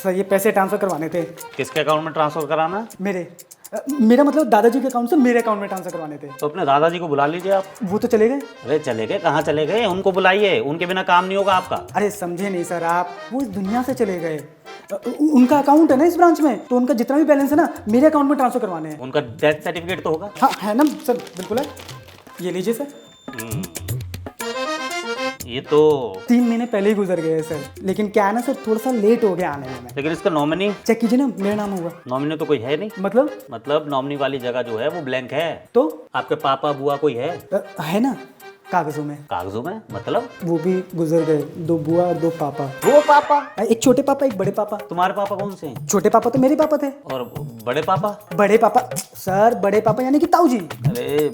Sir ये पैसे transfer करवाने थे। किसके अकाउंट में ट्रांसफर कराना है? मेरा मतलब दादाजी के अकाउंट से मेरे अकाउंट में ट्रांसफर करवाने थे। तो अपने दादाजी को बुला लीजिए आप। वो तो चले गए। अरे चले गए? कहाँ चले गए? उनको बुलाइए, उनके बिना काम नहीं होगा आपका। अरे समझे नहीं सर आप, वो इस दुनिया से चले गए। उनका अकाउंट है ना इस ब्रांच में, तो उनका जितना भी बैलेंस है ना मेरे अकाउंट में ट्रांसफर करवाने हैं। उनका डेथ सर्टिफिकेट तो होगा? हाँ है ना सर, बिल्कुल है। ये लीजिए सर। ये तो 3 महीने पहले ही गुजर गए सर, लेकिन क्या है ना सर, थोड़ा सा लेट हो गया आने में। लेकिन इसका नॉमिनी चेक कीजिए ना, मेरा नाम होगा। नॉमिनी तो कोई है नहीं। मतलब नॉमिनी वाली जगह जो है वो ब्लैंक है। तो आपके पापा बुआ कोई है? है ना कागजों में। कागजों में मतलब? वो भी गुजर गए, 2 बुआ और 2 पापा। 2 पापा? एक छोटे पापा, एक बड़े पापा। तुम्हारे पापा कौन से हैं? छोटे पापा तो मेरे पापा थे। और बड़े पापा? बड़े पापा सर, बड़े पापा यानी कि ताऊ जी। अरे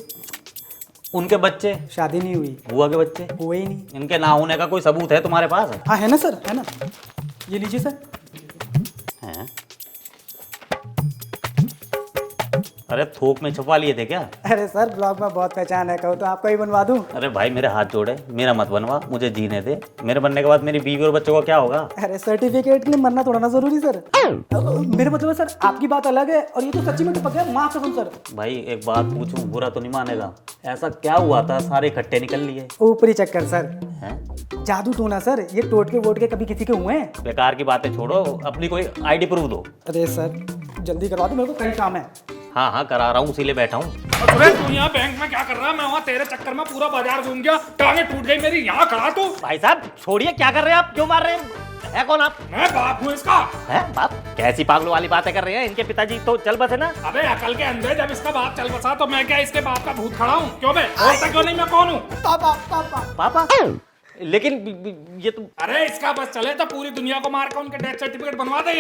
उनके बच्चे? शादी नहीं हुई। बुआ के बच्चे? हुए ही नहीं। इनके ना होने का कोई सबूत है तुम्हारे पास? हाँ है ना सर, है ना। ये लीजिए सर। हैं? अरे थोक में छुपा लिए थे क्या? अरे सर ब्लॉग में बहुत पहचान है, कहूँ तो आपको ही बनवा दूं। अरे भाई मेरे हाथ जोड़े, मेरा मत बनवा, मुझे जीने दे। मेरे बनने के बाद मेरी बीवी और बच्चों का क्या होगा? अरे सर्टिफिकेट के लिए मरना थोड़ा ना जरूरी सर। मेरा मतलब है सर, आपकी बात अलग है और ये तो सच्ची में टपक गया, माफ कसम सर। भाई एक बात पूछूं, बुरा तो नहीं मानेगा? ऐसा क्या हुआ था सारे इकट्ठे निकल लिए? ऊपरी चक्कर सर। हैं? जादू टूना सर, ये टोटके वोटके कभी किसी के हुए हैं? बेकार की बातें छोड़ो, अपनी कोई आईडी प्रूफ दो। अरे सर जल्दी करवा दो, मेरे को कई काम है। हाँ हाँ करा रहा हूँ, इसीलिए बैठा हूँ। अरे तू यहाँ बैंक में क्या कर रहा है? मैं वहाँ तेरे चक्कर में पूरा बाजार घूम गया, टांगे टूट गई मेरी। यहाँ खड़ा तू। भाई साहब छोड़िए, क्या कर रहे हैं आप? क्यों मार रहे हैं? है कौन आप? मैं बाप हूँ इसका। है बाप? कैसी पागलों वाली बातें कर रहे हैं? इनके पिताजी तो चल बसे ना। अबे अकल के अंधे, जब इसका बाप चल बसा तो मैं क्या इसके बाप का भूत खड़ा हूँ? क्यों बे? बोलता क्यों नहीं मैं कौन हूँ? पापा पापा पापा? लेकिन ये तो अरे इसका बस चले तो पूरी दुनिया को मार के उनके डेथ सर्टिफिकेट बनवा दे।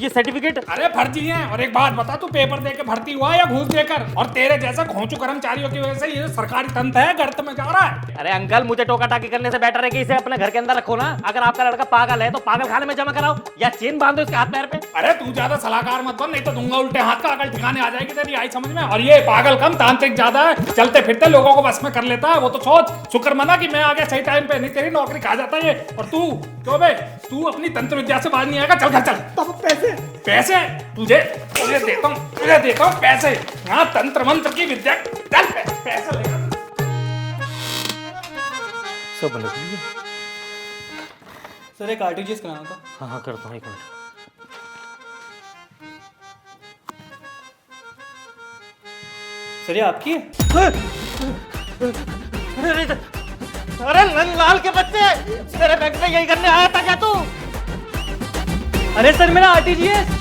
ये सर्टिफिकेट? अरे फर्जी है। और एक बात बता, तू पेपर दे के भर्ती हुआ या घूस देकर? और तेरे जैसा घोंचू कर्मचारियों की वजह से ये सरकारी तंत्र है गर्त में जा रहा है। अरे अंकल, मुझे टोका टाकी करने से बेटर है कि इसे अपने घर के अंदर रखो ना। अगर आपका लड़का पागल है तो पागल खाने में जमा कराओ या चेन बांधो इसके हाथ पैर पे। अरे तू ज्यादा सलाहकार मत बन, नहीं तो दूंगा उल्टे हाथ का। अकल ठिकाने आ जाएगी तेरी, आई समझ में? और ये पागल कम तांत्रिक ज्यादा है, चलते फिरते लोगों को बस में कर लेता है। वो तो सोच, शुक्र मना कि मैं आ गया सही टाइम पे, नहीं तेरी नौकरी खा जाता है ये। और तू क्यों बे? तू अपनी तंत्र विद्या से बाहर नहीं आएगा। चल घर चल। पापा पैसे पैसे तुझे देता हूँ पैसे। यहाँ तंत्र मंत्र की विद्या। चल पैसे लेकर। सब लग गई। सर एक आरटीजीएस कराना था। हाँ हाँ करता हूँ, एक मिनट। सर ये आपकी है? अरे लाल के बच्चे, तेरे बैंक में यही करने आया था क्या तू? अरे सर मेरा आरटीजीएस।